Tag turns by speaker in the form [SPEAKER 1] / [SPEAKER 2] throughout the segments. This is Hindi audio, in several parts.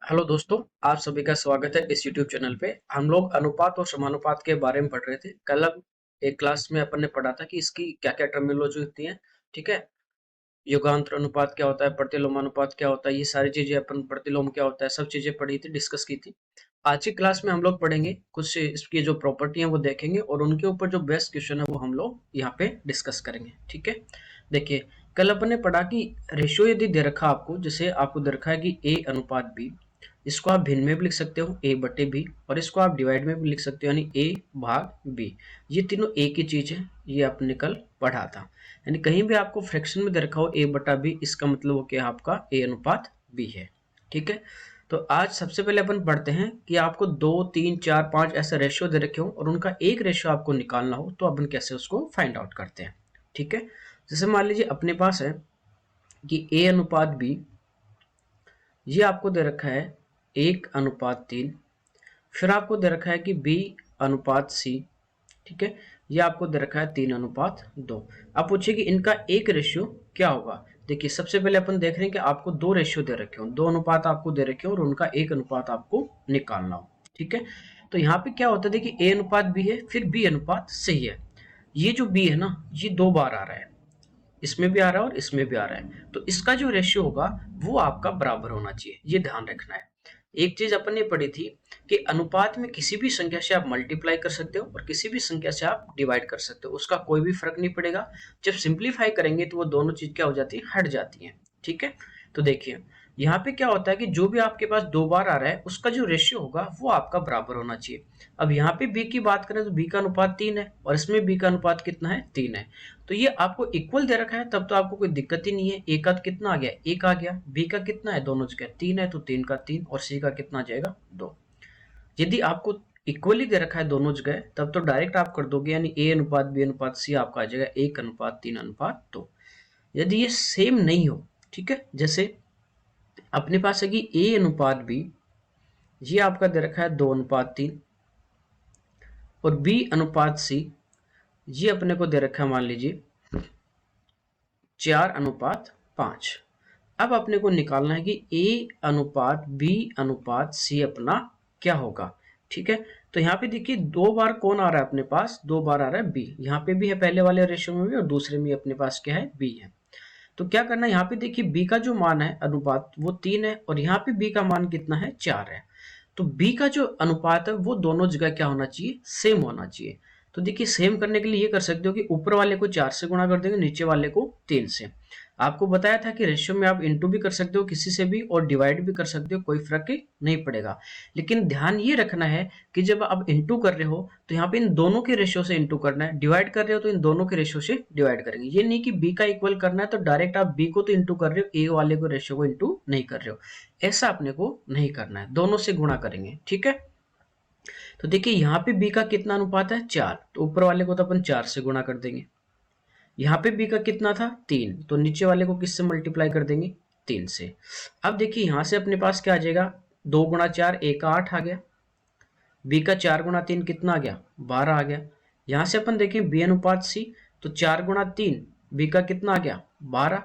[SPEAKER 1] हेलो दोस्तों, आप सभी का स्वागत है इस यूट्यूब चैनल पे। हम लोग अनुपात और समानुपात के बारे में पढ़ रहे थे। कल हम एक क्लास में अपन ने पढ़ा था कि इसकी क्या-क्या टर्मिनोलॉजी होती है। ठीक है, युगांतर अनुपात क्या होता है, प्रतिलोमानुपात क्या होता है, ये सारी चीजें अपन, प्रतिलोम क्या होता है, सब चीजें पढ़ी थी, डिस्कस की थी। आज की क्लास में हम लोग पढ़ेंगे कुछ इसकी जो प्रॉपर्टी है वो देखेंगे और उनके ऊपर जो बेस्ट क्वेश्चन है वो हम लोग यहाँ पे डिस्कस करेंगे। ठीक है, देखिए कल अपन ने पढ़ा कि रेशियो यदि दे रखा आपको, जैसे आपको दे रखा है कि ए अनुपात बी, इसको आप भिन्न में भी लिख सकते हो ए बटे बी, और इसको आप डिवाइड में भी लिख सकते हो यानी ए भाग बी। ये तीनों एक ही चीज है, ये आपने कल पढ़ा था। यानी कहीं भी आपको फ्रैक्शन में दे रखा हो ए बटा बी, इसका मतलब हो कि आपका ए अनुपात बी है। ठीक है, तो आज सबसे पहले अपन पढ़ते हैं कि आपको 2, 3, 4, 5 ऐसे रेशियो दे रखे हो और उनका एक रेशियो आपको निकालना हो तो अपन कैसे उसको फाइंड आउट करते हैं। ठीक है, जैसे मान लीजिए अपने पास है कि ए अनुपात बी, ये आपको दे रखा है 1:3। फिर आपको दे रखा है कि बी अनुपात सी, ठीक है, ये आपको दे रखा है 3:2। आप पूछिए कि इनका एक रेशियो क्या होगा। देखिए सबसे पहले अपन देख रहे हैं कि आपको दो रेशियो दे रखे हो, दो अनुपात आपको दे रखे हो और उनका एक अनुपात आपको निकालना हो। ठीक है, तो यहाँ पे क्या होता है, देखिए ए अनुपात बी है, फिर बी अनुपात सी है। ये जो बी है ना, ये दो बार आ रहा है, इसमें भी आ रहा है और इसमें भी आ रहा है, तो इसका जो रेशियो होगा वो आपका बराबर होना चाहिए, ये ध्यान रखना है। एक चीज अपन ने पढ़ी थी कि अनुपात में किसी भी संख्या से आप मल्टीप्लाई कर सकते हो और किसी भी संख्या से आप डिवाइड कर सकते हो, उसका कोई भी फर्क नहीं पड़ेगा। जब सिंप्लीफाई करेंगे तो वो दोनों चीज क्या हो जाती है, हट जाती है। ठीक है, तो देखिए यहाँ पे क्या होता है कि जो भी आपके पास दो बार आ रहा है उसका जो रेशियो होगा वो आपका बराबर होना चाहिए। अब यहाँ पे बी की बात करें तो बी का अनुपात 3 है और इसमें बी का अनुपात कितना है, 3 है। तो ये आपको इक्वल दे रखा है, तब तो आपको कोई दिक्कत ही नहीं है। ए का कितना आ गया, एक आ गया, बी का कितना है, दोनों जगह 3 है तो 3 का 3, और सी का कितना आ जाएगा, 2। यदि आपको इक्वली दे रखा है दोनों जगह, तब तो डायरेक्ट आप कर दोगे, यानी ए अनुपात बी अनुपात सी आपका आ जाएगा 1:3:2। यदि ये सेम नहीं हो, ठीक है, जैसे अपने पास है कि ए अनुपात बी, ये आपका दे रखा है 2:3, और बी अनुपात सी ये अपने को दे रखा है मान लीजिए 4:5। अब अपने को निकालना है कि ए अनुपात बी अनुपात सी अपना क्या होगा। ठीक है, तो यहाँ पे देखिए दो बार कौन आ रहा है अपने पास, दो बार आ रहा है बी, यहाँ पे भी है पहले वाले रेशियो में भी और दूसरे में अपने पास क्या है, बी है। तो क्या करना है, यहाँ पे देखिए बी का जो मान है अनुपात वो 3 है और यहाँ पे बी का मान कितना है, 4 है। तो बी का जो अनुपात है वो दोनों जगह क्या होना चाहिए, सेम होना चाहिए। तो देखिए सेम करने के लिए ये कर सकते हो कि ऊपर वाले को 4 से गुणा कर देंगे, नीचे वाले को 3 से। आपको बताया था कि रेशियो में आप इंटू भी कर सकते हो किसी से भी और डिवाइड भी कर सकते हो, कोई फर्क नहीं पड़ेगा। लेकिन ध्यान ये रखना है कि जब आप इंटू कर रहे हो तो यहाँ पे इन दोनों के रेशियो से इंटू करना है, डिवाइड कर रहे हो तो इन दोनों के रेशियो से डिवाइड करेंगे। ये नहीं कि बी का इक्वल करना है तो डायरेक्ट आप बी को तो इंटू कर रहे हो, ए वाले को रेशियो को इंटू नहीं कर रहे हो, ऐसा अपने को नहीं करना है, दोनों से गुणा करेंगे। ठीक है, तो देखिए यहाँ पे बी का कितना अनुपात है, 4, तो ऊपर वाले को तो अपन 4 से गुणा कर देंगे। यहाँ पे बी का कितना था, 3, तो नीचे वाले को किससे मल्टीप्लाई कर देंगे, 3 से। अब देखिए यहाँ से अपने पास क्या आ जाएगा, 2 × 4 1 का 8 आ गया, बी का 4 × 3 कितना आ गया, 12 आ गया। यहाँ से अपन देखें बी अनुपात सी, तो 4 × 3 बी का कितना आ गया, 12,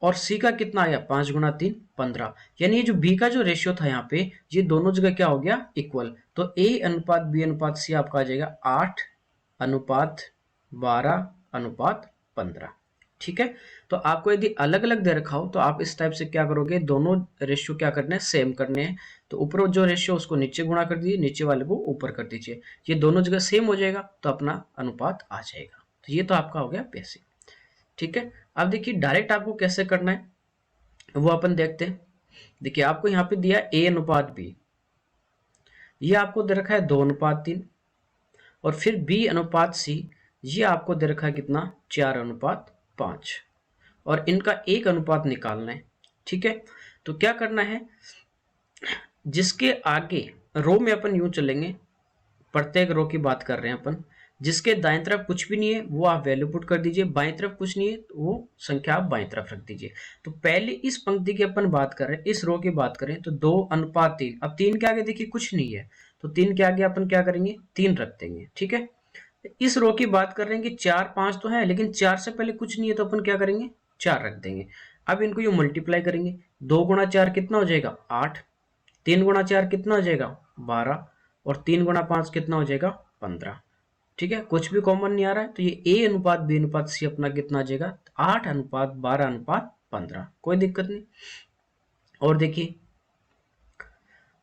[SPEAKER 1] और सी का कितना आया, 5 × 3 15। यानी ये जो बी का जो रेशियो था यहाँ पे, ये दोनों जगह क्या हो गया, इक्वल। तो ए अनुपात बी अनुपात सी आपका आ जाएगा 8:12:15। ठीक है, तो आपको यदि अलग अलग दे रखा हो तो आप इस टाइप से क्या करोगे, दोनों रेशियो क्या करने हैं, सेम करने हैं। तो ऊपर जो रेशियो उसको नीचे गुणा कर दीजिए, नीचे वाले को ऊपर कर दीजिए, ये दोनों जगह सेम हो जाएगा तो अपना अनुपात आ जाएगा। तो ये तो आपका हो गया बेसिक। ठीक है, अब देखिए डायरेक्ट आपको कैसे करना है वो अपन देखते हैं। देखिए आपको यहाँ पे दिया ए अनुपात बी, ये आपको दे रखा है 2:3, और फिर बी अनुपात सी, ये आपको दे रखा है कितना, 4:5, और इनका एक अनुपात निकालना है। ठीक है, तो क्या करना है, जिसके आगे रो में अपन यूं चलेंगे, प्रत्येक रो की बात कर रहे हैं अपन, जिसके दाएं तरफ कुछ भी नहीं है वो आप वैल्यू पुट कर दीजिए, बाएं तरफ कुछ नहीं है तो वो संख्या आप बाएं तरफ रख दीजिए। तो पहले इस पंक्ति की अपन बात कर रहे हैं, इस रो की बात करें तो 2:3। अब 3 के आगे देखिए कुछ नहीं है, तो 3 के आगे अपन क्या करेंगे, 3 रख देंगे। ठीक है, इस रो की बात कर रहे हैं कि 4 5 तो है लेकिन 4 से पहले कुछ नहीं है तो अपन क्या करेंगे, 4 रख देंगे। अब इनको ये मल्टीप्लाई करेंगे, 2 × 4 कितना हो जाएगा, 8, 3 गुणा 4 कितना हो जाएगा 12, और 3 गुणा 5 कितना हो जाएगा 15। ठीक है, कुछ भी कॉमन नहीं आ रहा है, तो ये ए अनुपात बी अनुपात सी अपना कितना आ जाएगा 8 अनुपात 12 अनुपात 15, कोई दिक्कत नहीं। और देखिए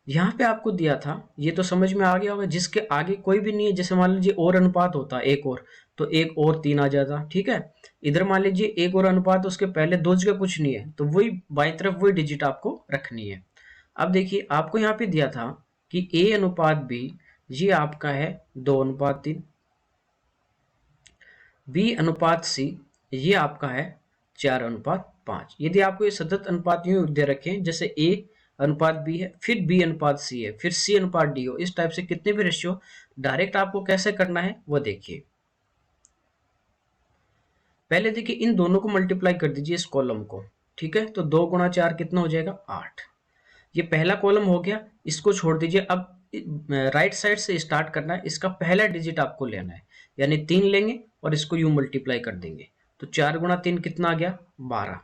[SPEAKER 1] यहाँ पे आपको दिया था, ये तो समझ में आ गया होगा, जिसके आगे कोई भी नहीं है, जैसे मान लीजिए और अनुपात होता एक और, तो एक और 3 आ जाता। ठीक है, इधर मान लीजिए एक और अनुपात, उसके पहले दो जगह कुछ नहीं है, तो वही बाई तरफ वही डिजिट आपको रखनी है। अब देखिए आपको यहाँ पे दिया था कि ए अनुपात बी, ये आपका है 2:3, बी अनुपात सी ये आपका है 4:5। यदि आपको ये सतत अनुपात यूं दे रखें, जैसे ए अनुपात बी है, फिर बी अनुपात सी है, फिर सी अनुपात डी हो, इस टाइप से कितने भी रेशियो, डायरेक्ट आपको कैसे करना है वो देखिए। पहले देखिए इन दोनों को मल्टीप्लाई कर दीजिए इस कॉलम को। ठीक है, तो 2 गुणा 4 कितना हो जाएगा 8। ये पहला कॉलम हो गया, इसको छोड़ दीजिए। अब राइट साइड से स्टार्ट करना है, इसका पहला डिजिट आपको लेना है, यानी 3 लेंगे और इसको यूं मल्टीप्लाई कर देंगे, तो 4 गुणा 3 कितना आ गया 12।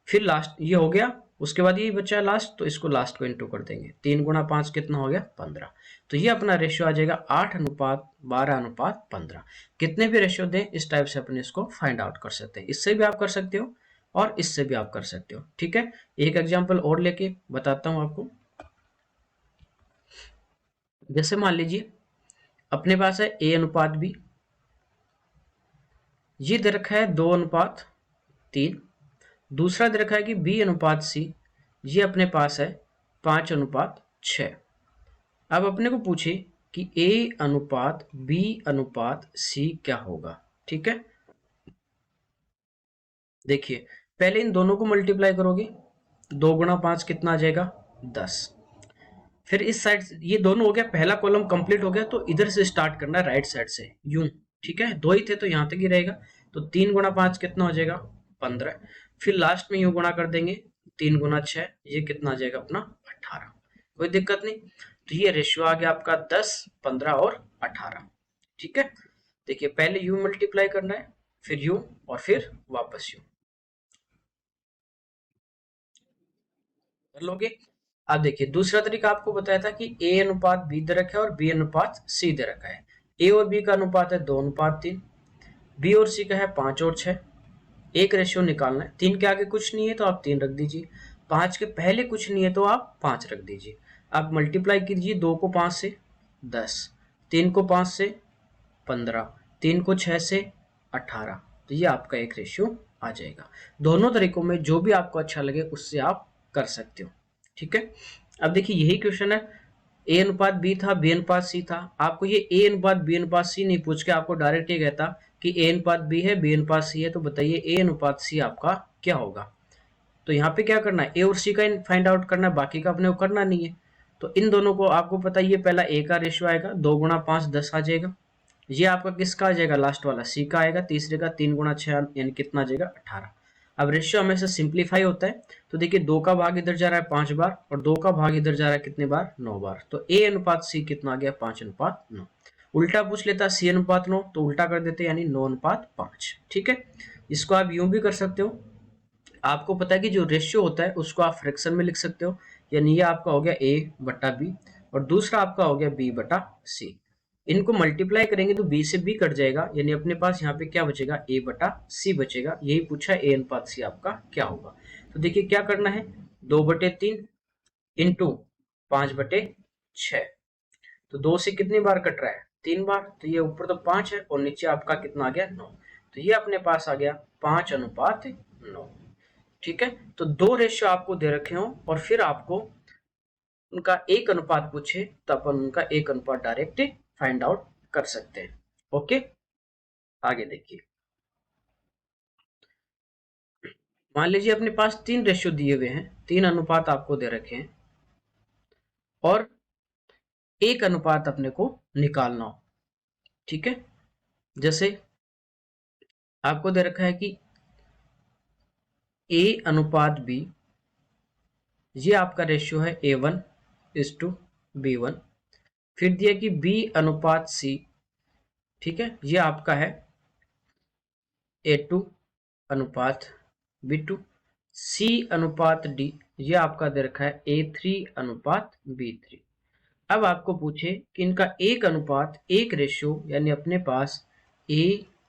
[SPEAKER 1] फिर लास्ट ये हो गया, उसके बाद ये बचा लास्ट, तो इसको लास्ट को इंटू कर देंगे, 3 गुणा 5 कितना हो गया 15। तो ये अपना रेशियो आ जाएगा 8 अनुपात 12 अनुपात 15। कितने भी रेशियो दें इस टाइप से अपने इसको फाइंड आउट कर सकते हैं, इससे भी आप कर सकते हो और इससे भी आप कर सकते हो। ठीक है, एक एग्जांपल और लेके बताता हूं आपको। जैसे मान लीजिए अपने पास है ए अनुपात बी, ये दे रखा है 2:3। दूसरा दे रखा है कि बी अनुपात सी, ये अपने पास है 5:6। अब अपने को पूछे कि ए अनुपात बी अनुपात सी क्या होगा। ठीक है, देखिए पहले इन दोनों को मल्टीप्लाई करोगे, 2 गुणा 5 कितना आ जाएगा 10। फिर इस साइड ये दोनों हो गया, पहला कॉलम कंप्लीट हो गया, तो इधर से स्टार्ट करना है राइट साइड से यूं। ठीक है, दो ही थे तो यहां तक ही रहेगा, तो 3 गुणा 5 कितना हो जाएगा 15। फिर लास्ट में यूं गुणा कर देंगे, 3 गुणा 6 ये कितना आ जाएगा अपना 18। कोई दिक्कत नहीं, तो ये रेशियो आ गया आपका 10 15 और 18। ठीक है, देखिए पहले यू मल्टीप्लाई करना है, फिर यू और फिर वापस यू कर लोगे। अब देखिए दूसरा तरीका आपको बताया था कि ए अनुपात बी दे रखा है और बी अनुपात सी दे रखा है। ए और बी का अनुपात है 2:3, बी और सी का है 5:6। एक रेशियो निकालना है, 3 के आगे कुछ नहीं है तो आप 3 रख दीजिए, 5 के पहले कुछ नहीं है तो आप 5 रख दीजिए। आप मल्टीप्लाई कीजिए, 2 को 5 से 10, 3 को 5 से 15, 3 को 6 से 18, तो ये आपका एक रेशियो आ जाएगा। दोनों तरीकों में जो भी आपको अच्छा लगे उससे आप कर सकते हो। ठीक है, अब देखिए यही क्वेश्चन है, ए अनुपात बी था बी अनुपात सी था, आपको ये ए अनुपात बी अनुपात सी नहीं पूछ के आपको डायरेक्ट ये कहता कि ए अनुपात बी है बी अनुपात सी है, तो बताइए ए अनुपात सी आपका क्या होगा। तो यहाँ पे क्या करना है, ए और सी का फाइंड आउट करना है, बाकी का अपने को करना नहीं है। तो इन दोनों को आपको पता ही है, पहला ए का रेशियो आएगा 2 गुणा 5 10 आ जाएगा, ये आपका किसका आ जाएगा लास्ट वाला सी का आएगा, तीसरे का 3 गुणा 6 यानी कितना आ जाएगा 18। अब रेशियो हमेशा सिंप्लीफाई होता है, तो देखिए 2 का भाग इधर जा रहा है 5 बार और 2 का भाग इधर जा रहा है कितने बार 9 बार, तो ए अनुपात सी कितना आ गया 5:9। उल्टा पूछ लेता सी अनुपात 9 तो उल्टा कर देते यानी 9:5। ठीक है, इसको आप यूं भी कर सकते हो, आपको पता है कि जो रेशियो होता है उसको आप फ्रैक्शन में लिख सकते हो, यानी ये आपका हो गया ए बटा बी और दूसरा आपका हो गया बी बटा सी। इनको मल्टीप्लाई करेंगे तो बी से बी कट जाएगा, यानी अपने पास यहाँ पे क्या बचेगा ए बटा सी बचेगा। यही पूछा है ए अनुपात सी आपका क्या होगा। तो देखिए क्या करना है, 2/3 इंटू 5/6, तो 2 से कितनी बार कट रहा है 3 बार, तो ये ऊपर तो 5 है और नीचे आपका कितना आ गया 9, तो ये अपने पास आ गया 5:9। ठीक है, तो दो रेशियो आपको दे रखे हो और फिर आपको उनका एक अनुपात पूछे तो अपन उनका एक अनुपात डायरेक्ट फाइंड आउट कर सकते हैं। ओके, आगे देखिए, मान लीजिए अपने पास 3 रेशियो दिए हुए हैं, 3 अनुपात आपको दे रखे हैं और एक अनुपात अपने को निकालना हो। ठीक है, जैसे आपको दे रखा है कि ए अनुपात बी, ये आपका रेशियो है A1:B1। फिर दिया कि बी अनुपात सी, ठीक है, ये आपका है A2:B2। सी अनुपात डी, ये आपका दे रखा है A3 अनुपात B3। अब आपको पूछे कि इनका एक अनुपात एक रेशियो यानी अपने पास A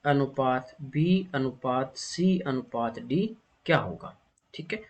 [SPEAKER 1] अनुपात B अनुपात C अनुपात D क्या होगा। ठीक है,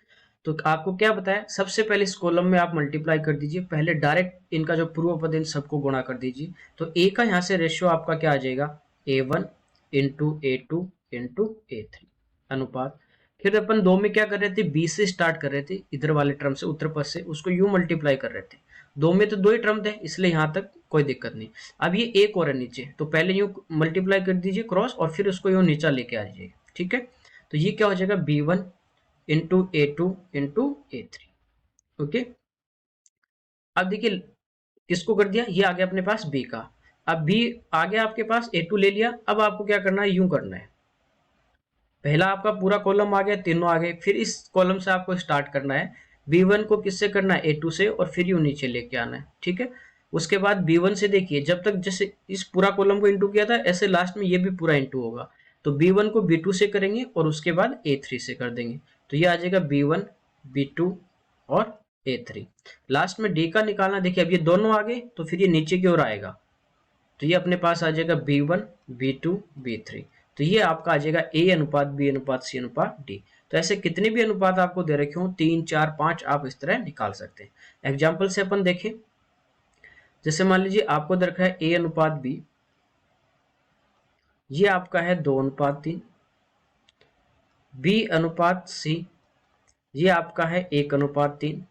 [SPEAKER 1] तो आपको क्या बताया, सबसे पहले इस कॉलम में आप मल्टीप्लाई कर दीजिए, पहले डायरेक्ट इनका जो पूर्व पद इन सबको गुणा कर दीजिए। तो A का यहाँ से रेशियो आपका क्या आ जाएगा, A1 into A2 into A3 अनुपात। फिर अपन दो में क्या कर रहे थे, बी से स्टार्ट कर रहे थे, इधर वाले टर्म से उत्तर पद से, उसको यूं मल्टीप्लाई कर रहे थे। दो में तो दो ही टर्म थे इसलिए यहां तक कोई दिक्कत नहीं। अब ये एक और है नीचे, तो पहले यूं मल्टीप्लाई कर दीजिए क्रॉस और फिर उसको यूं नीचा लेके आ जाइए। ठीक है, तो ये क्या हो जाएगा B1 into A2 into A3। Okay, अब देखिए किसको कर दिया, ये आ गया अपने पास B का। अब B आ गया आपके पास, A2 ले लिया। अब आपको क्या करना है, यूं करना है, पहला आपका पूरा कॉलम आ गया, तीनों आ गए, फिर इस कॉलम से आपको स्टार्ट करना है। B1 को किससे करना है, A2 से, और फिर यूं नीचे लेके आना है। ठीक है, उसके बाद B1 से देखिए, जब तक जैसे इस पूरा कॉलम को इंटू किया था ऐसे लास्ट में ये भी पूरा इंटू होगा। तो B1 को B2 से करेंगे और उसके बाद A3 से कर देंगे, तो ये आ जाएगा B1 B2 और A3। लास्ट में D का निकालना, देखिए अब ये दोनों आ गए तो फिर ये नीचे की ओर आएगा, तो ये अपने पास आ जाएगा B1 B2 B3। तो ये आपका आ जाएगा A अनुपात B अनुपात C अनुपात D। तो ऐसे कितने भी अनुपात आपको दे रखे हो, 3 4 5, आप इस तरह निकाल सकते हैं। एग्जाम्पल से अपन देखें, जैसे मान लीजिए आपको दे रखा है A अनुपात B, ये आपका है 2 अनुपात 3। B अनुपात C, ये आपका है 1 अनुपात 3।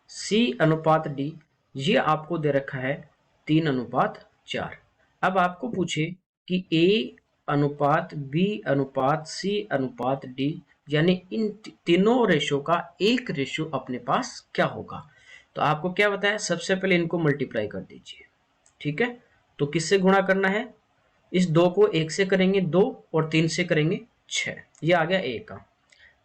[SPEAKER 1] C अनुपात D, ये आपको दे रखा है 3 अनुपात 4। अब आपको पूछे कि A अनुपात B अनुपात C अनुपात D, यानी इन तीनों रेशो का एक रेशो अपने पास क्या होगा। तो आपको क्या बताया, सबसे पहले इनको मल्टीप्लाई कर दीजिए। ठीक है, तो किससे गुणा करना है, इस 2 को 1 से करेंगे 2 और 3 से करेंगे 6, ये आ गया A का।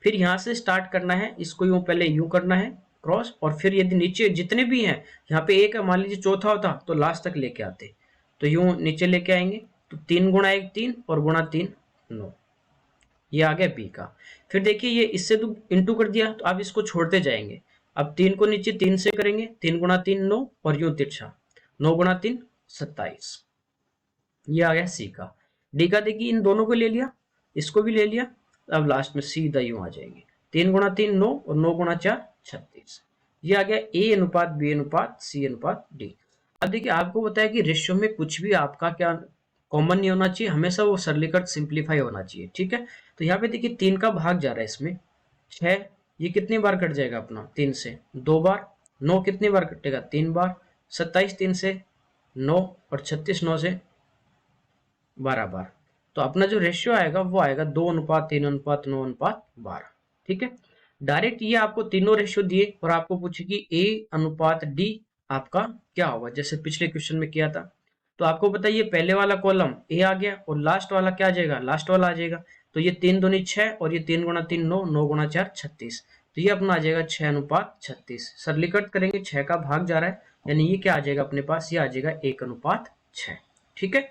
[SPEAKER 1] फिर यहाँ से स्टार्ट करना है, इसको यूं पहले यूं करना है क्रॉस, और फिर यदि नीचे जितने भी हैं, यहाँ पे एक है, मान लीजिए चौथा होता तो लास्ट तक लेके आते, तो यूं नीचे लेके आएंगे। तो 3 गुणा 1 3 और गुणा 3 9, ये आ गया B का। फिर देखिए ये इससे तो इंटू कर दिया, तो आप इसको छोड़ते जाएंगे। अब 3 को नीचे 3 से करेंगे, 3 गुणा 3 9 और यूं तिरछा, 9 गुणा 3 27, ये आ गया C का। D का देखिए इन दोनों को ले लिया, इसको भी ले लिया, अब लास्ट में सीधा यूं आ जाएंगे, 3 गुणा 3 9 और 9 गुणा 4 36, ये आ गया A अनुपात B अनुपात C अनुपात D। अब देखिए आपको बताया कि रेशियो में कुछ भी आपका क्या कॉमन नहीं होना चाहिए, हमेशा वो सरलीकृत सिंप्लीफाई होना चाहिए। ठीक है, तो यहाँ पे देखिए 3 का भाग जा रहा है इसमें 6, ये कितनी बार कट जाएगा अपना, 3 से 2 बार। 9 कितनी बार कटेगा, 3 बार। 27 3 से 9 और 36 9 से 12 बार। तो अपना जो रेशियो आएगा वो आएगा 2 अनुपात 3 अनुपात 9 अनुपात 12। ठीक है, डायरेक्ट ये आपको तीनों रेशियो दिए और आपको पूछे कि A अनुपात D आपका क्या होगा, जैसे पिछले क्वेश्चन में किया था। तो आपको बताइए पहले वाला कॉलम A आ गया और लास्ट वाला क्या आ जाएगा, लास्ट वाला आ जाएगा। तो ये 3 दूनी 6 और ये 3 गुणा 3 9, 9 गुणा 4 36, तो ये अपना आ जाएगा 6 अनुपात 36। सरलीकृत करेंगे, 6 का भाग जा रहा है, यानी ये क्या आ जाएगा अपने पास, ये आ जाएगा 1 अनुपात 6। ठीक है,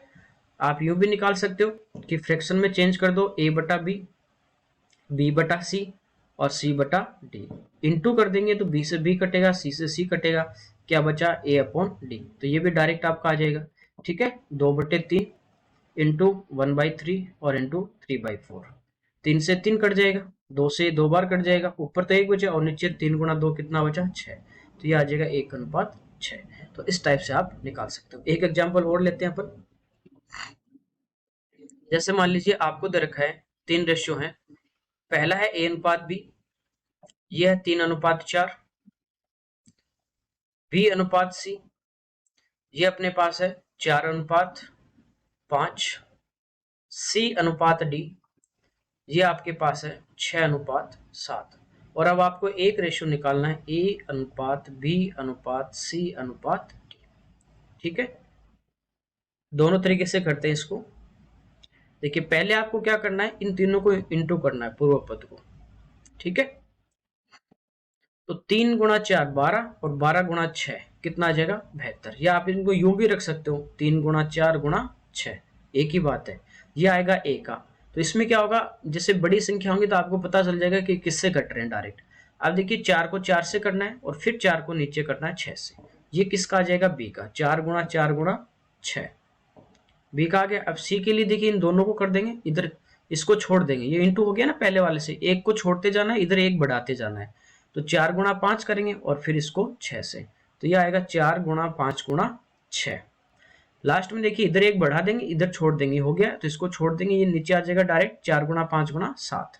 [SPEAKER 1] आप यूं भी निकाल सकते हो कि फ्रैक्शन में चेंज कर दो, A बटा B, B बटा C और C बटा D, इंटू कर देंगे तो B से B कटेगा, C से C कटेगा, क्या बचा A अपॉन D। तो ये भी डायरेक्ट आपका आ जाएगा। ठीक है, 2/3 इंटू 1/3 और इंटू 3/4, 3 से 3 कट जाएगा, 2 से 2 बार कट जाएगा, ऊपर तो 1 बचा और नीचे 3 गुणा 2 कितना बचा 6, तो ये आ जाएगा 1 अनुपात 6। तो इस टाइप से आप निकाल सकते हो। एक एग्जाम्पल और लेते हैं अपन, जैसे मान लीजिए आपको दे रखा है 3 रेशियो है, पहला है A अनुपात B, यह है 3 अनुपात 4। B अनुपात C, ये अपने पास है 4 अनुपात 5। C अनुपात D, ये आपके पास है 6 अनुपात 7। और अब आपको एक रेशियो निकालना है A अनुपात B अनुपात C अनुपात D। ठीक है, दोनों तरीके से करते हैं इसको। देखिए पहले आपको क्या करना है, इन तीनों को इंटू करना है पूर्व पद को। ठीक है, तो 3 गुणा 4 12 और 12 गुणा 6 कितना आ जाएगा 72, या आप इनको यूं भी रख सकते हो 3 गुणा 4 गुणा 6, एक ही बात है, ये आएगा A का। तो इसमें क्या होगा, जैसे बड़ी संख्या होंगी तो आपको पता चल जाएगा कि किससे घट रहे हैं डायरेक्ट। अब देखिए 4 को 4 से करना है और फिर 4 को नीचे करना है 6 से। ये किसका आ जाएगा? बी का। 4 गुणा 4 गुणा 6, बी का आ गया। अब सी के लिए देखिए इन दोनों को कर देंगे, इधर इसको छोड़ देंगे, ये इंटू हो गया ना पहले वाले से, एक को छोड़ते जाना है, इधर एक बढ़ाते जाना है। तो 4 गुणा 5 करेंगे और फिर इसको 6 से, तो ये आएगा 4 गुणा 5 गुणा 6। लास्ट में देखिए इधर एक बढ़ा देंगे, इधर छोड़ देंगे, हो गया, तो इसको छोड़ देंगे, ये नीचे आ जाएगा डायरेक्ट 4 गुणा 5 गुणा 7,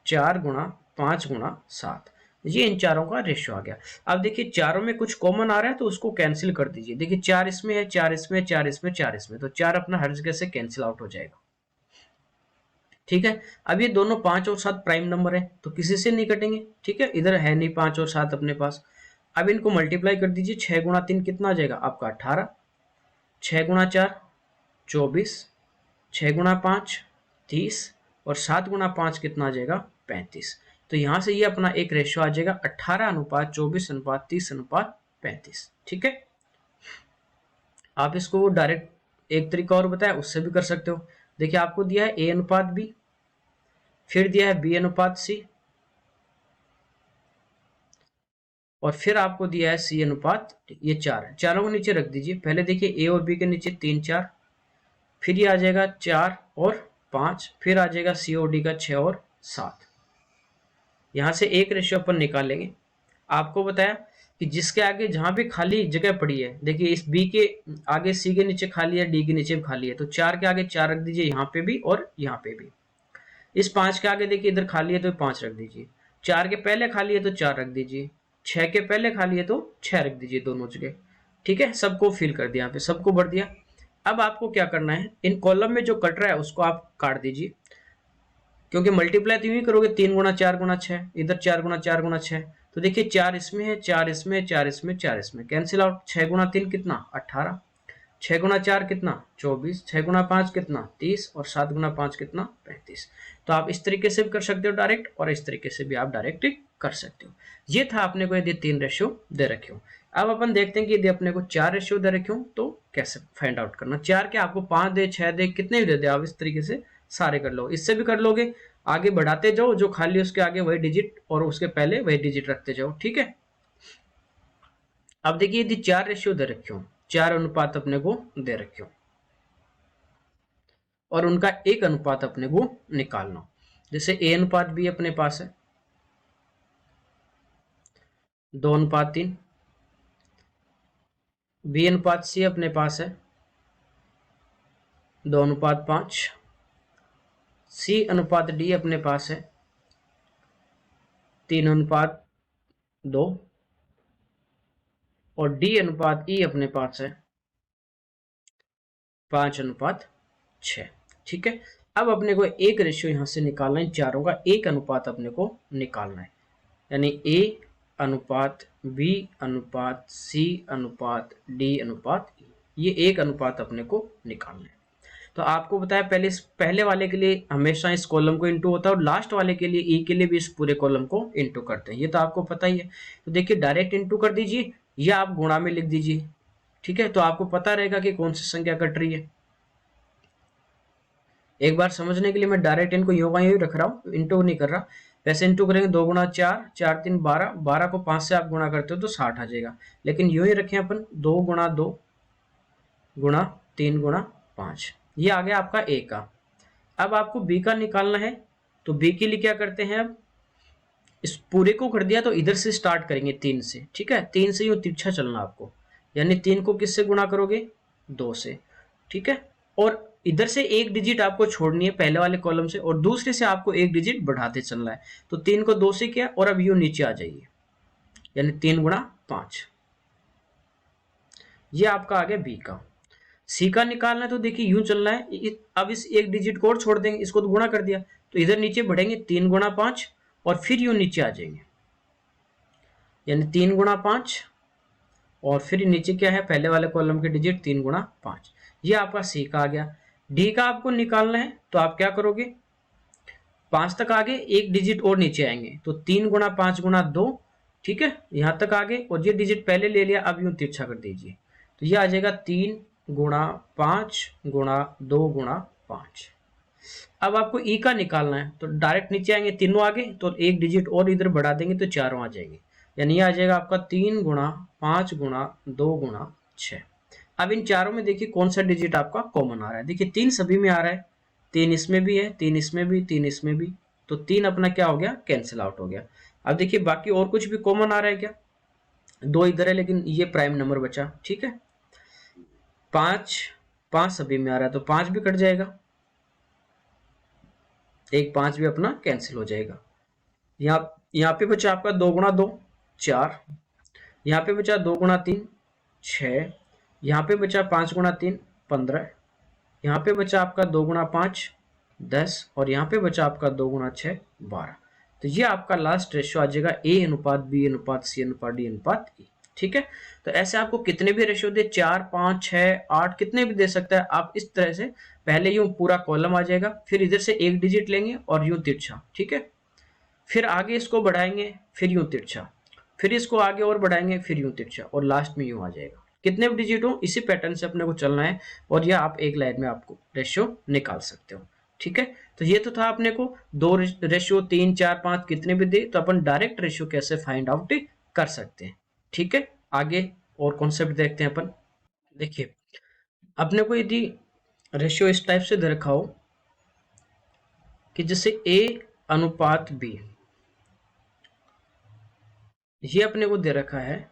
[SPEAKER 1] 4 गुणा 5 गुणा 7। ये इन चारों का रेशियो आ गया। अब देखिए चारों में कुछ कॉमन आ रहा है तो उसको कैंसिल कर दीजिए। देखिए 4 इसमें है, 4 इसमें, 4 इसमें, 4 इसमें, तो 4 अपना हर जगह से कैंसिल आउट हो जाएगा। ठीक है। अब ये दोनों 5 और 7 प्राइम नंबर है तो किसी से नहीं कटेंगे। ठीक है, इधर है नहीं 5 और 7 अपने पास। अब इनको मल्टीप्लाई कर दीजिए। 6 गुणा 3 कितना आ जाएगा आपका? 18। 6 गुणा 4 24, 6 गुणा 5 30 और 7 गुणा 5 कितना आ जाएगा? 35। तो यहां से ये अपना एक रेशियो आ जाएगा 18 अनुपात 24 अनुपात 30 अनुपात 35। ठीक है, आप इसको डायरेक्ट एक तरीका और बताया उससे भी कर सकते हो। देखिए आपको दिया है ए अनुपात बी, फिर दिया है बी अनुपात सी, और फिर आपको दिया है सी अनुपात, ये 4 है। चारों को नीचे रख दीजिए। पहले देखिए ए और बी के नीचे 3 4, फिर ये आ जाएगा 4 और 5, फिर आ जाएगा सी और डी का 6 और 7। यहां से एक रेशियो अपन निकालेंगे। आपको बताया कि जिसके आगे जहां भी खाली जगह पड़ी है, देखिए इस बी के आगे सी के नीचे खाली है, डी के नीचे भी खाली है, तो 4 के आगे 4 रख दीजिए, यहाँ पे भी और यहाँ पे भी। इस 5 के आगे देखिए इधर खाली है तो 5 रख दीजिए, 4 के पहले खाली है तो 4 रख दीजिए, 6 के पहले खाली है तो 6 रख दीजिए दोनों जगह। ठीक है, सबको फिल कर दिया, यहाँ पे सबको भर दिया। अब आपको क्या करना है, इन कॉलम में जो कट रहा है उसको आप काट दीजिए, क्योंकि मल्टीप्लाई तो यूं करोगे 3 गुणा 4 गुणा 6, इधर 4 गुणा 4 गुणा 6, तो देखिए 4 इसमें है, 4 इसमें, 4 इसमें, 4 इसमें, कैंसिल आउट। 6 गुणा 3 कितना? 18, 6 गुणा 4 कितना? 24, 6 गुणा 5 कितना? 30 और 7 गुणा 5 कितना? 35। तो आप इस तरीके से भी कर सकते हो डायरेक्ट, और इस तरीके से भी आप डायरेक्ट कर सकते हो। ये था अपने को यदि 3 रेशियो दे रखे हो। अब अपन देखते हैं कि यदि अपने को 4 रेशियो दे रखे हो तो कैसे फाइंड आउट करना। 4 के आपको 5 दे, 6 दे, कितने भी दे दे, आप इस तरीके से सारे कर लो। इससे भी कर लोगे, आगे बढ़ाते जाओ, जो खाली उसके आगे वही डिजिट और उसके पहले वही डिजिट रखते जाओ। ठीक है, अब देखिए यदि 4 रेशियो दे रखे हो, 4 अनुपात अपने को दे रखे हो, और उनका एक अनुपात अपने को निकालना। जैसे ए अनुपात बी अपने पास है 2:3, बी अनुपात सी अपने पास है 2:5, सी अनुपात डी अपने पास है 3:2, और डी अनुपात ई अपने पास है 5:6। ठीक है, अब अपने को एक रेशियो यहां से निकालना है, इन चारों का एक अनुपात अपने को निकालना है, यानी ए अनुपात बी अनुपात सी अनुपात डी अनुपात ई, ये एक अनुपात अपने को निकालना है। तो आपको बताया पहले वाले के लिए हमेशा इस कॉलम को इंटू होता है, और लास्ट वाले के लिए ई के लिए भी इस पूरे कॉलम को इंटू करते हैं, ये तो आपको पता ही है। तो देखिए डायरेक्ट इंटू कर दीजिए या आप गुणा में लिख दीजिए। ठीक है, तो आपको पता रहेगा कि कौन सी संख्या कट रही है। एक बार समझने के लिए मैं डायरेक्ट इनको यूं का यूं रख रहा हूँ, इंटू नहीं कर रहा। वैसे इंटू करेंगे 2 गुणा 4, 4 3 12, 12 को 5 से आप गुणा करते हो तो 60 आ जाएगा, लेकिन यूं ही रखें अपन 2 गुणा 2 गुणा 3 गुणा 5, ये आ गया आपका ए का। अब आपको बी का निकालना है, तो बी के लिए क्या करते हैं, अब इस पूरे को कर दिया तो इधर से स्टार्ट करेंगे 3 से। ठीक है, 3 से यूं तिरछा चलना आपको, यानी 3 को किससे गुणा करोगे? 2 से। ठीक है, और इधर से एक डिजिट आपको छोड़नी है पहले वाले कॉलम से, और दूसरे से आपको एक डिजिट बढ़ाते चलना है। तो 3 को 2 से किया और अब यूं नीचे आ जाइए, यानी 3 गुणा 5, ये आपका आ गया बी का। सी का निकालना है तो देखिए यूं चलना है, अब इस एक डिजिट को और छोड़ देंगे, इसको तो गुणा कर दिया, तो इधर नीचे बढ़ेंगे 3 गुणा 5 और फिर यूं नीचे आ जाएंगे, यानी 3 गुणा 5 और फिर नीचे क्या है, पहले वाले कॉलम के डिजिट 3 गुणा 5, ये आपका सी का आ गया। डी का आपको निकालना है तो आप क्या करोगे, 5 तक आगे एक डिजिट और नीचे आएंगे, तो 3 गुणा 5 गुणा 2, ठीक है, यहां तक आगे, और ये डिजिट पहले ले लिया, अब यूं तिरछा कर दीजिए, तो ये आ जाएगा 3 गुणा 5 गुणा 2 गुणा 5, अब आपको ई का निकालना है तो डायरेक्ट नीचे आएंगे, तीनों आगे तो एक डिजिट और इधर बढ़ा देंगे तो चारों आ जाएंगे, यानी ये आ जाएगा आपका 3 गुणा 5 गुणा 2 गुणा 6। अब इन चारों में देखिए कौन सा डिजिट आपका कॉमन आ रहा है, देखिए 3 सभी में आ रहा है, 3 इसमें भी है, 3 इसमें भी, 3 इसमें भी, तो 3 अपना क्या हो गया, कैंसिल आउट हो गया। अब देखिए बाकी और कुछ भी कॉमन आ रहा है क्या, 2 इधर है लेकिन ये प्राइम नंबर बचा, ठीक है। 5 5 सभी में आ रहा है तो 5 भी कट जाएगा, एक 5 भी अपना कैंसिल हो जाएगा। यहाँ पे बचा आपका 2 गुणा 2 4, यहाँ पे बचा 2 गुणा 3 6, यहाँ पे बचा 5 गुणा 3 15, यहाँ पे बचा आपका 2 गुणा 5 10, और यहाँ पे बचा आपका 2 गुणा 6 12। तो ये आपका लास्ट रेशियो आ जाएगा ए अनुपात बी अनुपात सी अनुपात डी अनुपात ई, ठीक है। तो ऐसे आपको कितने भी रेशियो दे, 4 5 6 8 कितने भी दे सकता है आप, इस तरह से पहले यूं पूरा कॉलम आ जाएगा, फिर इधर से एक डिजिट लेंगे और यूं तिरछा, ठीक है, फिर आगे इसको बढ़ाएंगे फिर यूं तिरछा, फिर इसको आगे और बढ़ाएंगे फिर यूं तिरछा, और लास्ट में यूं आ जाएगा। कितने भी डिजिट हो इसी पैटर्न से अपने को चलना है, और यह आप एक लाइन में आपको रेशियो निकाल सकते हो, ठीक है। तो ये तो था अपने को दो रेशियो, 3 4 5 कितने भी दे तो अपन डायरेक्ट रेशियो कैसे फाइंड आउट कर सकते हैं, ठीक है। आगे और कॉन्सेप्ट देखते हैं अपन। देखिए अपने को यदि रेशियो इस टाइप से दे रखा हो कि जैसे ए अनुपात बी, ये अपने को दे रखा है,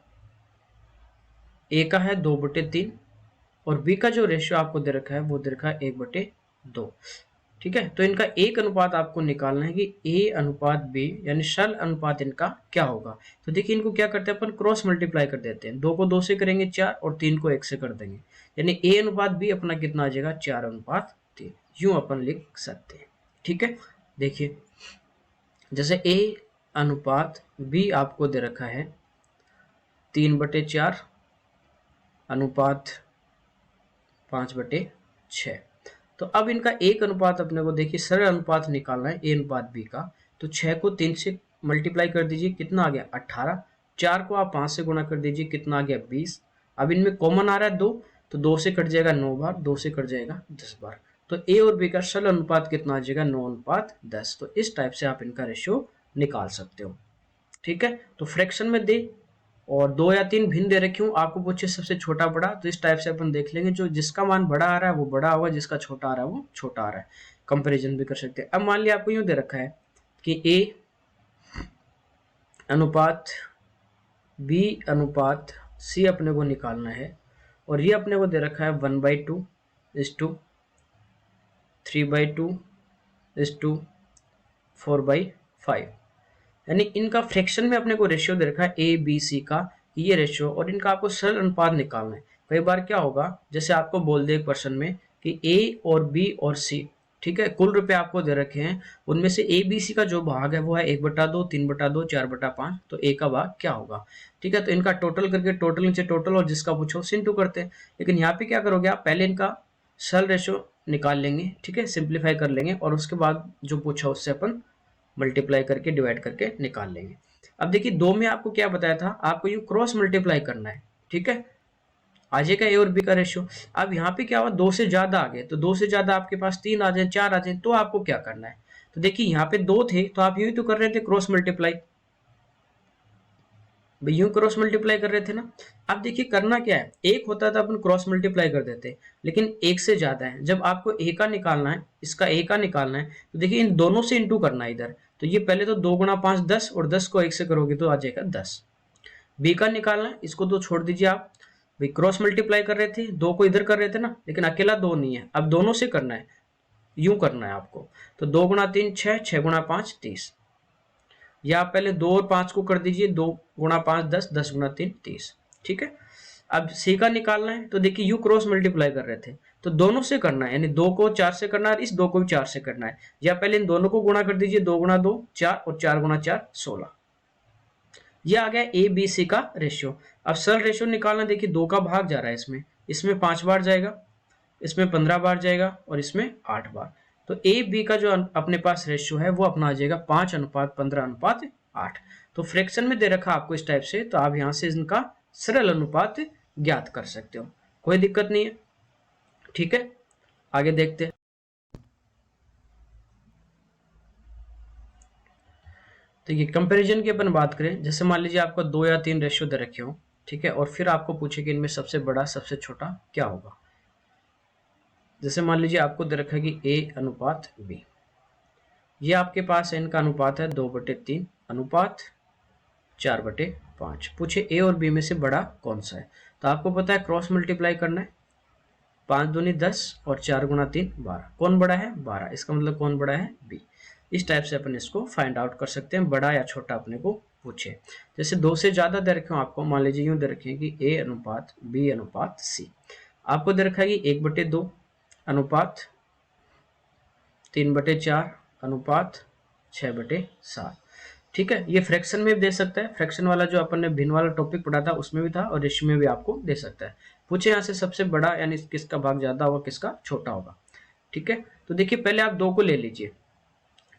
[SPEAKER 1] ए का है 2/3 और बी का जो रेशियो आपको दे रखा है वो दे रखा है 1/2, ठीक है। तो इनका एक अनुपात आपको निकालना है कि ए अनुपात बी यानी सरल अनुपात इनका क्या होगा। तो देखिए इनको क्या करते हैं अपन, क्रॉस मल्टीप्लाई कर देते हैं, 2 को 2 से करेंगे 4 और 3 को 1 से कर देंगे, यानी ए अनुपात बी अपना कितना आ जाएगा 4/3, यूं अपन लिख सकते हैं, ठीक है। देखिए जैसे ए अनुपात बी आपको दे रखा है 3/4 अनुपात 5/6, तो अब इनका एक अनुपात अपने को देखिए सरल अनुपात निकालना है ए अनुपात बी का, तो 6 को 3 से मल्टीप्लाई कर दीजिए, कितना आ गया 18, 4 को आप 5 से गुणा कर दीजिए, कितना आ गया 20। अब इनमें कॉमन आ रहा है 2, तो 2 से कट जाएगा 9 बार, 2 से कट जाएगा 10 बार, तो ए और बी का सरल अनुपात कितना आ जाएगा 9/10। तो इस टाइप से आप इनका रेशियो निकाल सकते हो, ठीक है। तो फ्रैक्शन में दे और 2 या 3 भिन्न दे रखे हूँ, आपको पूछे सबसे छोटा बड़ा, तो इस टाइप से अपन देख लेंगे, जो जिसका मान बड़ा आ रहा है वो बड़ा होगा, जिसका छोटा आ रहा है वो छोटा आ रहा है, कंपैरिजन भी कर सकते हैं। अब मान लिया आपको यूं दे रखा है कि ए अनुपात बी अनुपात सी अपने को निकालना है, और ये अपने को दे रखा है 1/2 इज टू 3/2 इज टू 4/5, यानी इनका फ्रैक्शन में अपने को रेशियो दे रखा है ए बी सी का, ये रेशियो, और इनका आपको सरल अनुपात निकालना है। कई बार क्या होगा, जैसे आपको बोल दे एक क्वेश्चन में कि ए और बी और सी, ठीक है, कुल रुपए आपको दे रखे हैं, उनमें से ए बी सी का जो भाग है वो है 1/2 3/2 4/5, तो ए का भाग क्या होगा, ठीक है। तो इनका टोटल करके टोटल नीचे टोटल और जिसका पूछो उसे इनटू करते हैं, लेकिन यहाँ पे क्या करोगे आप, पहले इनका सरल रेशियो निकाल लेंगे, ठीक है, सिंप्लीफाई कर लेंगे, और उसके बाद जो पूछा उससे अपन मल्टीप्लाई करके डिवाइड करके निकाल लेंगे। अब देखिए 2 में आपको क्या बताया था, आपको यूं क्रॉस मल्टीप्लाई करना है, ठीक है, आ जाएगा ए और बी का रेशियो। अब यहाँ पे क्या हुआ, 2 से ज्यादा आ गए, तो 2 से ज्यादा आपके पास 3 आ जाए 4 आ जाए, तो आपको क्या करना है, तो देखिए यहाँ पे 2 थे तो आप यूं ही तो कर रहे थे क्रॉस मल्टीप्लाई, भाई यूं क्रॉस मल्टीप्लाई कर रहे थे ना। अब देखिए करना क्या है, एक होता था अपन क्रॉस मल्टीप्लाई कर देते, लेकिन एक से ज्यादा है, जब आपको ए का निकालना है इसका ए का निकालना है, तो देखिए इन दोनों से इंटू करना है इधर, तो ये पहले तो 2 गुणा 5 10, और 10 को 1 से करोगे तो आ जाएगा 10। बी का निकालना है, इसको तो छोड़ दीजिए आप, भाई क्रॉस मल्टीप्लाई कर रहे थे, 2 को इधर कर रहे थे ना, लेकिन अकेला 2 नहीं है, अब दोनों से करना है, यूं करना है आपको, तो 2 गुणा 3 6, 6 गुणा 5 30, या आप पहले 2 और 5 को कर दीजिए, 2 गुणा 5 10, 10 गुणा 3 30, ठीक है। अब सी का निकालना है, तो देखिए यू क्रॉस मल्टीप्लाई कर रहे थे, तो दोनों से करना है, यानी 2 को 4 से करना है, इस 2 को भी 4 से करना है, या पहले इन दोनों को गुणा कर दीजिए, 2 गुणा 2 4 और 4 गुणा 4 16, ये आ गया ए बी सी का रेशियो। अब सरल रेशियो निकालना, देखिए 2 का भाग जा रहा है इसमें, इसमें 5 बार जाएगा, इसमें 15 बार जाएगा और इसमें 8 बार, तो ए बी का जो अपने पास रेशियो है वो अपना आ जाएगा 5:15:8। तो फ्रैक्शन में दे रखा आपको इस टाइप से, तो आप यहां से इनका सरल अनुपात ज्ञात कर सकते हो, कोई दिक्कत नहीं है, ठीक है। आगे देखते हैं। तो ये कंपैरिजन की अपन बात करें, जैसे मान लीजिए आपको 2 या 3 रेशियो दे रखे हो, ठीक है, और फिर आपको पूछे कि इनमें सबसे बड़ा सबसे छोटा क्या होगा। जैसे मान लीजिए आपको दे रखा है कि A अनुपात B, ये आपके पास है, इनका अनुपात है 2/3 अनुपात 4/5। पूछे A और B में से बड़ा कौन सा है, तो आपको पता है क्रॉस मल्टीप्लाई करना है, 5 दूनी 10 और 4 गुणा 3 12। कौन बड़ा है, 12, इसका मतलब कौन बड़ा है, B। इस टाइप से अपन इसको फाइंड आउट कर सकते हैं, बड़ा या छोटा अपने को पूछे। जैसे 2 से ज़्यादा दे रखे हो आपको, मान लीजिए यूँ दे रखे हैं कि A अनुपात B अनुपात C, आपको दे रखा है कि 1/2 अनुपात 3/4 अनुपात 6/7। ठीक है, ये फ्रैक्शन में भी दे सकता है, फ्रैक्शन वाला जो अपन ने भिन्न वाला टॉपिक पढ़ा था उसमें भी था, और रेशियो में भी आपको दे सकता है। पूछे यहाँ से सबसे बड़ा यानी किसका भाग ज्यादा होगा, किसका छोटा होगा। ठीक है, तो देखिए पहले आप 2 को ले लीजिए,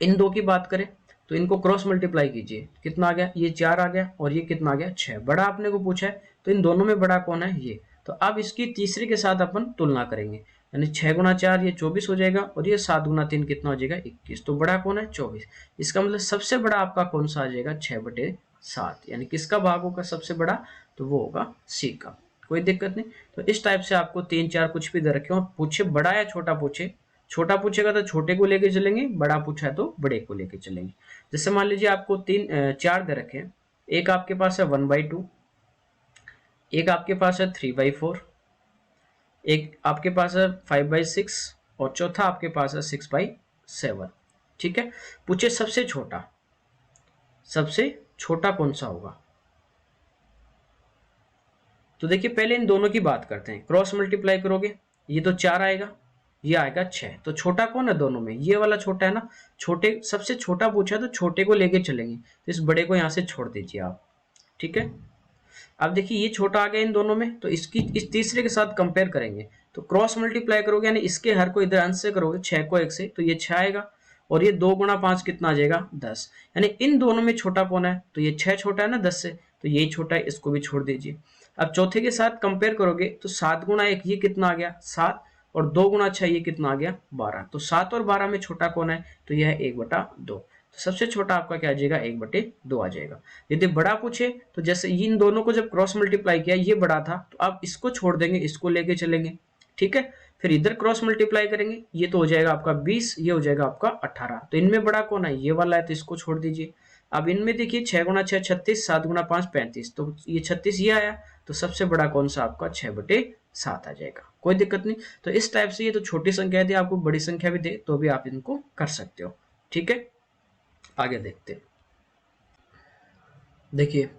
[SPEAKER 1] इन 2 की बात करें तो इनको क्रॉस मल्टीप्लाई कीजिए, कितना आ गया, ये 4 आ गया और ये कितना आ गया 6। बड़ा आपने को पूछा है तो इन दोनों में बड़ा कौन है, ये। तो अब इसकी तीसरे के साथ अपन तुलना करेंगे, यानी 6 गुना 4 ये 24 हो जाएगा, और ये 7 गुना 3 कितना हो जाएगा 21। तो बड़ा कौन है, 24। इसका मतलब सबसे बड़ा आपका कौन सा आ जाएगा, 6/7, यानी किसका भाग होगा सबसे बड़ा, तो वो होगा सी का। कोई दिक्कत नहीं। तो इस टाइप से आपको 3 4 कुछ भी दे रखे हो, पूछे बड़ा या छोटा पूछे, छोटा पूछेगा तो छोटे को लेके चलेंगे, बड़ा पूछा है तो बड़े को लेके चलेंगे। जैसे मान लीजिए आपको 4 दे रखे हैं, एक आपके पास है 1/2, एक आपके पास है 3/4, एक आपके पास है 5/6 और चौथा आपके पास है 6/7। ठीक है, पूछे सबसे छोटा कौन सा होगा। तो देखिए पहले इन दोनों की बात करते हैं, क्रॉस मल्टीप्लाई करोगे ये तो 4 आएगा, ये आएगा 6, तो छोटा कौन है दोनों में, ये वाला छोटा है ना। छोटे सबसे छोटा पूछा तो छोटे को लेके चलेंगे, तो इस बड़े को यहाँ से छोड़ दीजिए आप। ठीक है, अब देखिए ये छोटा आ गया इन दोनों में, तो इसकी इस तीसरे के साथ कंपेयर करेंगे, तो क्रॉस मल्टीप्लाई करोगे यानी इसके हर को इधर अंश से करोगे, 6 को 1 से, तो ये 6 आएगा, और ये 2 गुणा 5 कितना आ जाएगा 10। यानी इन दोनों में छोटा कौन है, तो ये 6 छोटा है ना 10 से, तो यही छोटा है, इसको भी छोड़ दीजिए। अब चौथे के साथ कंपेयर करोगे तो 7 गुणा 1 ये कितना आ गया 7, और 2 गुणा 6 ये कितना आ गया 12। तो 7 और 12 में छोटा कौन है, तो यह है 1/2। तो सबसे छोटा आपका क्या आ जाएगा 1/2 आ जाएगा। यदि बड़ा पूछे तो जैसे इन दोनों को जब क्रॉस मल्टीप्लाई किया ये बड़ा था, तो आप इसको छोड़ देंगे, इसको लेके चलेंगे। ठीक है, फिर इधर क्रॉस मल्टीप्लाई करेंगे, ये तो हो जाएगा आपका 20, ये हो जाएगा आपका 18। तो इनमें बड़ा कौन है, ये वाला है, तो इसको छोड़ दीजिए। अब इनमें देखिए 6 गुणा 6 36, 7 गुणा 5 35, तो ये 36 ये आया, तो सबसे बड़ा कौन सा आपका 6/7 आ जाएगा। कोई दिक्कत नहीं। तो इस टाइप से ये तो छोटी संख्या दे, आपको बड़ी संख्या भी दे तो भी आप इनको कर सकते हो। ठीक है, आगे देखते हैं। देखिए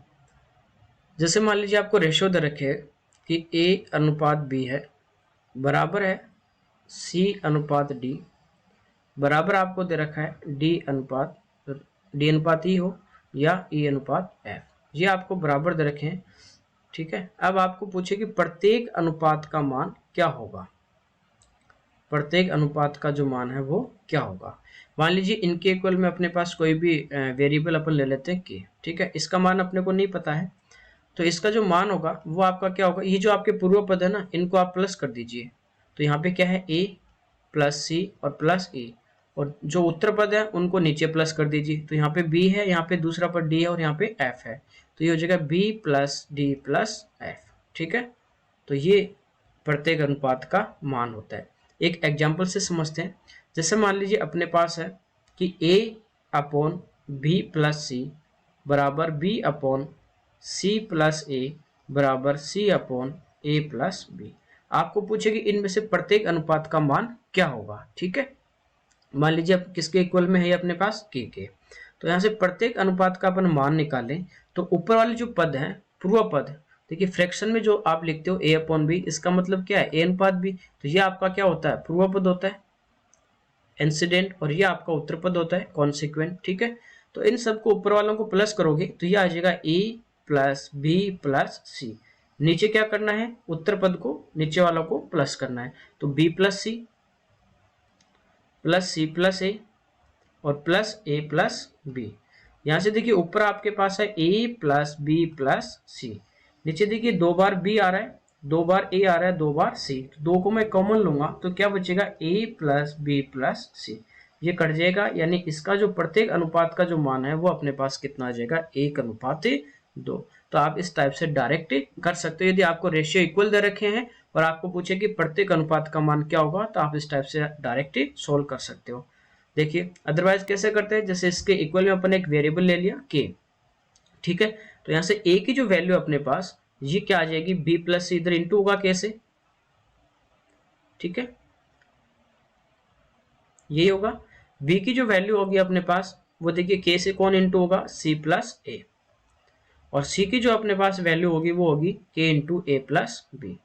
[SPEAKER 1] जैसे मान लीजिए आपको रेशियो दे रखे है कि A अनुपात B है, बराबर है C अनुपात D, बराबर आपको दे रखा है D अनुपात E हो या E अनुपात F, ये आपको बराबर दे रखे हैं। ठीक है, अब आपको पूछे कि प्रत्येक अनुपात का मान क्या होगा, प्रत्येक अनुपात का जो मान है वो क्या होगा। मान लीजिए इनके इक्वल में अपने पास कोई भी वेरिएबल अपन ले लेते हैं कि, ठीक है, इसका मान अपने को नहीं पता है, तो इसका जो मान होगा वो आपका क्या होगा, ये जो आपके पूर्व पद है ना इनको आप प्लस कर दीजिए। तो यहाँ पे क्या है A प्लस C और प्लस A, और जो उत्तर पद है उनको नीचे प्लस कर दीजिए। तो यहाँ पे B है, यहाँ पे दूसरा पद D है और यहाँ पे F है, तो ये हो जाएगा B plus D plus F। ठीक है, तो ये प्रत्येक अनुपात का मान होता है। एक एग्जाम्पल से समझते हैं। जैसे मान लीजिए अपने पास है कि A upon B plus C बराबर B upon C plus A बराबर C upon A plus B। आपको पूछे कि इनमें से प्रत्येक अनुपात का मान क्या होगा। ठीक है, मान लीजिए अब किसके इक्वल में है अपने पास के। तो यहाँ से प्रत्येक अनुपात का अपन मान निकालें, तो ऊपर वाले जो पद है पूर्व पद, देखिए फ्रैक्शन में जो आप लिखते हो A अपॉन B, इसका मतलब क्या है A अनुपात B, तो ये आपका क्या होता है पूर्व पद होता है इंसिडेंट, और ये आपका उत्तर पद होता है कॉन्सिक्वेंट। ठीक है, तो इन सबको ऊपर वालों को प्लस करोगे तो ये आ जाएगा A plus B plus C। नीचे क्या करना है, उत्तर पद को नीचे वालों को प्लस करना है, तो B plus C plus C plus A और प्लस A प्लस B। यहाँ से देखिए ऊपर आपके पास है A plus B plus C, नीचे देखिए 2 बार B आ रहा है, 2 बार A आ रहा है, 2 बार C, तो 2 को मैं कॉमन लूंगा तो क्या बचेगा A plus B plus C। ये कट जाएगा, यानी इसका जो प्रत्येक अनुपात का जो मान है वो अपने पास कितना आ जाएगा, 1:2। तो आप इस टाइप से डायरेक्ट कर सकते हो। यदि आपको रेशियो इक्वल दे रखे हैं और आपको पूछे कि प्रत्येक अनुपात का मान क्या होगा, तो आप इस टाइप से डायरेक्ट सोल्व कर सकते हो। देखिए अदरवाइज कैसे करते हैं, जैसे इसके इक्वल में अपन एक वेरिएबल ले लिया के, ठीक है, तो यहाँ से ए की जो वैल्यू अपने पास ये क्या आ जाएगी, बी प्लस सी, इधर इंटू होगा कैसे, ठीक है, यही होगा। बी की जो वैल्यू होगी अपने पास वो देखिए के से कौन इंटू होगा, सी प्लस ए, और सी की जो अपने पास वैल्यू होगी वो होगी के इंटू ए प्लस बी।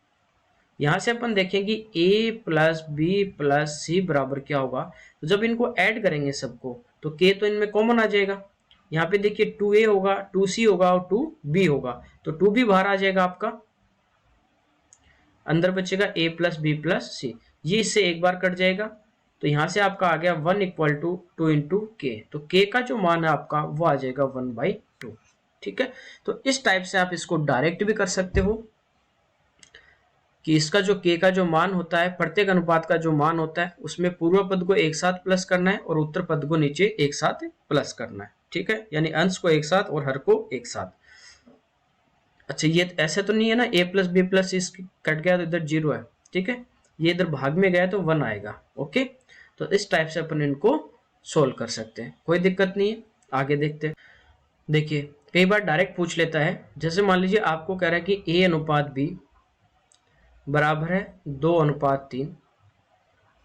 [SPEAKER 1] यहां से अपन देखेंगे ए प्लस बी प्लस सी बराबर क्या होगा, तो जब इनको ऐड करेंगे सबको तो के तो इनमें कॉमन आ जाएगा। यहाँ पे देखिए 2a होगा, 2c होगा और 2b होगा, तो 2b बाहर आ जाएगा आपका, अंदर बचेगा a प्लस बी प्लस सी, ये इससे एक बार कट जाएगा, तो यहां से आपका आ गया 1 इक्वल टू 2 इंटू के, तो के का जो मान है आपका वो आ जाएगा 1/2। ठीक है, तो इस टाइप से आप इसको डायरेक्ट भी कर सकते हो कि इसका जो k का जो मान होता है, प्रत्येक अनुपात का जो मान होता है, उसमें पूर्व पद को एक साथ प्लस करना है और उत्तर पद को नीचे एक साथ प्लस करना है। ठीक है, यानी अंश को एक साथ और हर को एक साथ। अच्छा, ये ऐसे तो नहीं है ना a plus B plus C cut गया तो इधर 0 है, ठीक है, ये इधर भाग में गया तो 1 आएगा। ओके, तो इस टाइप से अपन इनको सोल्व कर सकते हैं, कोई दिक्कत नहीं है। आगे देखते हैं। देखिए कई बार डायरेक्ट पूछ लेता है, जैसे मान लीजिए आपको कह रहा है कि a अनुपात b बराबर है 2:3।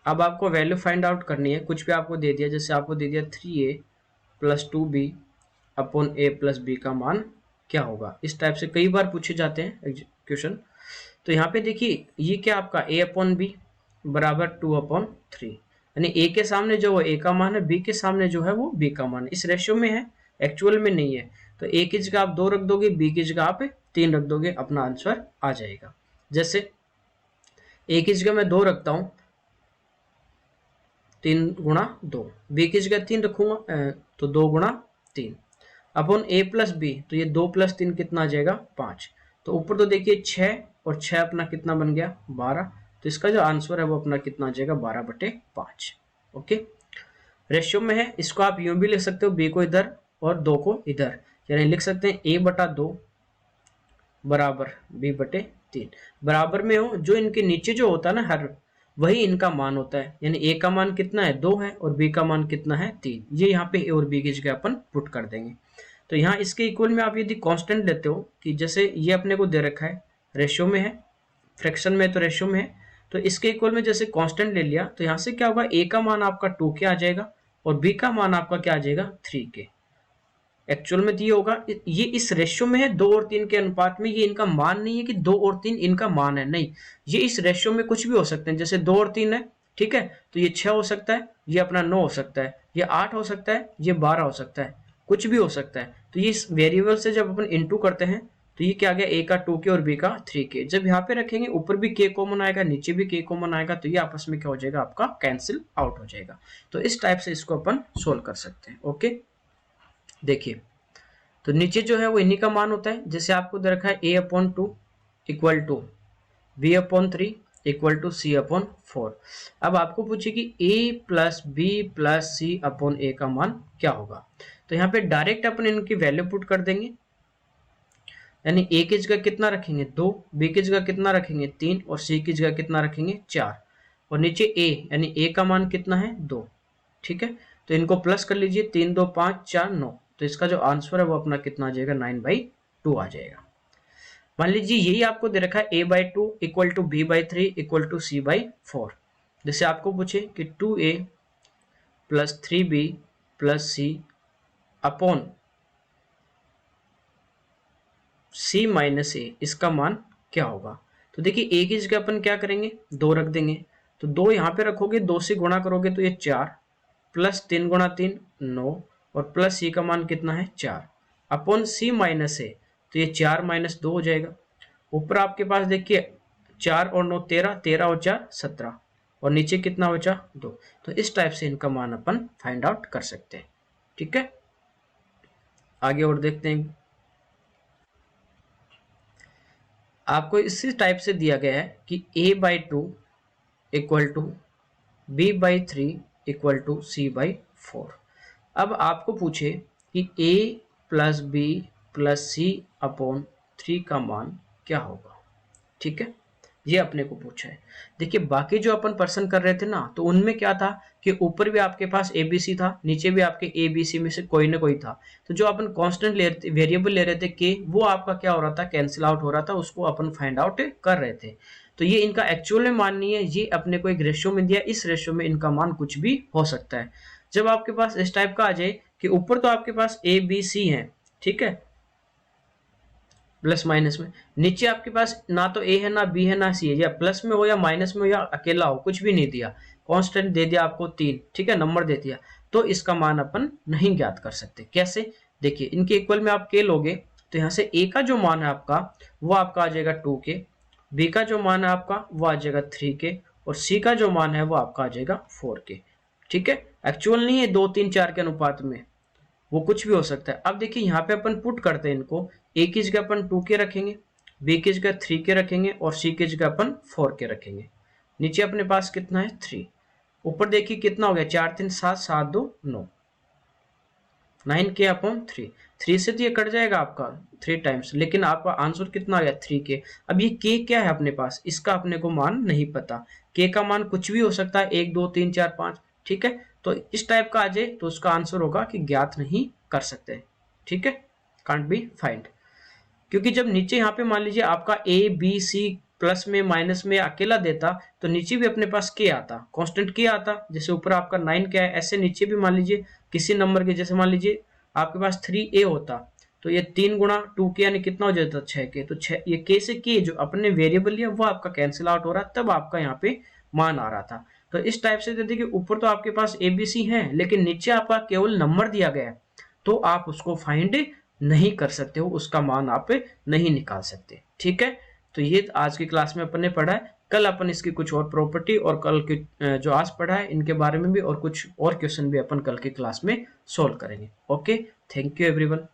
[SPEAKER 1] अब आपको वैल्यू फाइंड आउट करनी है, कुछ भी आपको दे दिया, जैसे आपको दे दिया 3a plus 2b upon a plus b का मान क्या होगा। इस टाइप से कई बार पूछे जाते हैं क्वेश्चन। तो यहाँ पे देखिए ये क्या आपका a अपॉन बी बराबर 2/3, यानी a के सामने जो वो a का मान है, b के सामने जो है वो b का मान है। इस रेशियो में है, एक्चुअल में नहीं है। तो a की जगह आप 2 रख दोगे, b की जगह आप 3 रख दोगे, अपना आंसर आ जाएगा। जैसे a की जगह मैं 2 रखता हूँ, 3 × 2, बी की जगह 3 रखूंगा तो 2 × 3 अपॉन a प्लस बी, तो ये 2 + 3 कितना आ जाएगा, 5। तो ऊपर तो देखिए 6 और 6 अपना कितना बन गया, 12। तो इसका जो आंसर है वो अपना कितना आ जाएगा, 12/5। ओके, रेशियो में है, इसको आप यूं भी लिख सकते हो, b को इधर और 2 को इधर, यानी लिख सकते हैं a/2 बराबर b/3। बराबर में हो, जो इनके नीचे जो होता है ना हर, वही इनका मान होता है, यानी a का मान कितना है, 2 है, और b का मान कितना है, 3। ये यहाँ पे a और b की जगह अपन पुट कर देंगे। तो यहाँ इसके इक्वल में आप यदि कांस्टेंट लेते हो, कि जैसे ये अपने को दे रखा है रेशियो में है, फ्रैक्शन में तो रेशियो में है, तो इसके इक्वल में जैसे कांस्टेंट ले लिया, तो यहाँ से क्या होगा, a का मान आपका 2 के आ जाएगा और b का मान आपका क्या आ जाएगा, 3 के। एक्चुअल में तो ये होगा, ये इस रेशियो में है 2 और 3 के अनुपात में, ये इनका मान नहीं है कि 2 और 3 इनका मान है, नहीं, ये इस रेशियो में कुछ भी हो सकते हैं। जैसे 2 और 3 है, ठीक है, तो ये 6 हो सकता है, ये अपना 9 हो सकता है, ये 8 हो सकता है, ये 12 हो सकता है, कुछ भी हो सकता है। तो ये इस वेरिएबल से जब अपन इनटू करते हैं तो ये क्या आ गया, a का 2 के और b का 3 के। जब यहाँ पे रखेंगे ऊपर भी k कॉमन आएगा, नीचे भी k कॉमन आएगा, तो ये आपस में क्या हो जाएगा, आपका कैंसिल आउट हो जाएगा। तो इस टाइप से इसको अपन सोल्व कर सकते हैं। ओके, देखिए तो नीचे जो है वो इन्हीं का मान होता है, जैसे आपको दे रखा है a/2 equal to b/3 equal to c/4। अब आपको पूछे कि a plus B plus C upon A का मान क्या होगा, तो यहाँ पे डायरेक्ट अपन इनकी वैल्यू पुट कर देंगे, यानी a की जगह कितना रखेंगे, 2, b की जगह कितना रखेंगे, 3, और c की जगह कितना रखेंगे, 4, और नीचे a, यानी a का मान कितना है, 2। ठीक है, तो इनको प्लस कर लीजिए, 3 2 5 4 9, तो इसका जो आंसर है वो अपना कितना आ जाएगा, 9/2 आ जाएगा। मान लीजिए यही आपको दे रखा है a/2 equal to b/3 equal to c/4। जैसे आपको पूछे कि 2a plus 3b plus C upon c minus ए, इसका मान क्या होगा। तो देखिए a की जगह अपन क्या करेंगे, 2 रख देंगे, तो 2 यहाँ पे रखोगे, 2 से गुणा करोगे तो ये 4, प्लस 3 × 3 9, और प्लस सी का मान कितना है, 4 अपॉन सी माइनस ए, तो ये 4 - 2 हो जाएगा। ऊपर आपके पास देखिए 4 और 9 13, 13 और 4 17, और नीचे कितना बचा, 2। तो इस टाइप से इनका मान अपन फाइंड आउट कर सकते हैं। ठीक है, आगे और देखते हैं। आपको इसी टाइप से दिया गया है कि a/2 equal to b/3 equal to C by 4। अब आपको पूछे कि a plus B plus C upon 3 का मान क्या होगा, ठीक है, ये अपने को पूछा है। देखिए बाकी जो अपन पर्सन कर रहे थे ना, तो उनमें क्या था कि ऊपर भी आपके पास ए बी सी था, नीचे भी आपके ए बी सी में से कोई ना कोई था। तो जो अपन कांस्टेंट ले रहे थे, वेरिएबल ले रहे थे के, वो आपका क्या हो रहा था, कैंसिल आउट हो रहा था, उसको अपन फाइंड आउट कर रहे थे। तो ये इनका एक्चुअल में मान नहीं है, ये अपने को एक रेशियो में दिया, इस रेशियो में इनका मान कुछ भी हो सकता है। जब आपके पास इस टाइप का आ जाए कि ऊपर तो आपके पास ए बी सी है, ठीक है, प्लस माइनस में, नीचे आपके पास ना तो ए है ना बी है ना सी है, या प्लस में हो या माइनस में हो या अकेला हो, कुछ भी नहीं दिया, कांस्टेंट दे दिया आपको 3, ठीक है, नंबर दे दिया, तो इसका मान अपन नहीं ज्ञात कर सकते। कैसे, देखिए इनके इक्वल में आप के लोगे तो यहाँ से ए का जो मान है आपका वो आपका आ जाएगा 2 के, बी का जो मान है आपका वो आ जाएगा 3 के, और सी का जो मान है वो आपका आ जाएगा 4 के, ठीक है। एक्चुअल नहीं है 2 3 4 के अनुपात में, वो कुछ भी हो सकता है। अब देखिए यहाँ पे अपन पुट करते हैं इनको, ए की जगह अपन 2 के रखेंगे, बी की जगह 3 के रखेंगे, और सी की जगह अपन 4 के रखेंगे। नीचे अपने पास कितना है 3, ऊपर देखिए कितना हो गया 4 3 7 7 2 9, 9 के अपॉन 3, 3 से तो ये कट जाएगा आपका 3 टाइम्स, लेकिन आपका आंसर कितना आ गया 3 के। अब ये के क्या है अपने पास, इसका अपने को मान नहीं पता, के का मान कुछ भी हो सकता है 1 2 3 4 5, ठीक है। तो इस टाइप का आ जाए तो उसका आंसर होगा कि ज्ञात नहीं कर सकते, ठीक है, कांट बी फाइंड। क्योंकि जब नीचे यहाँ पे मान लीजिए आपका ए बी सी प्लस में माइनस में अकेला देता, तो नीचे भी अपने पास के आता, कांस्टेंट के आता, जैसे ऊपर आपका 9 क्या है, ऐसे नीचे भी मान लीजिए किसी नंबर के, जैसे मान लीजिए आपके पास 3a होता, तो ये 3 गुणा 2 के यानी कितना हो जाता 6 के, तो 6 ये के से के जो अपने वेरिएबल लिया वो आपका कैंसिल आउट हो रहा, तब आपका यहाँ पे मान आ रहा था। तो इस टाइप से देखिए ऊपर तो आपके पास ए बी सी है, लेकिन नीचे आपका केवल नंबर दिया गया है, तो आप उसको फाइंड नहीं कर सकते हो, उसका मान आप नहीं निकाल सकते, ठीक है। तो ये आज की क्लास में अपन ने पढ़ा है, कल अपन इसकी कुछ और प्रॉपर्टी और कल के जो आज पढ़ा है इनके बारे में भी और कुछ और क्वेश्चन भी अपन कल की क्लास में सोल्व करेंगे। Okay, thank you everyone.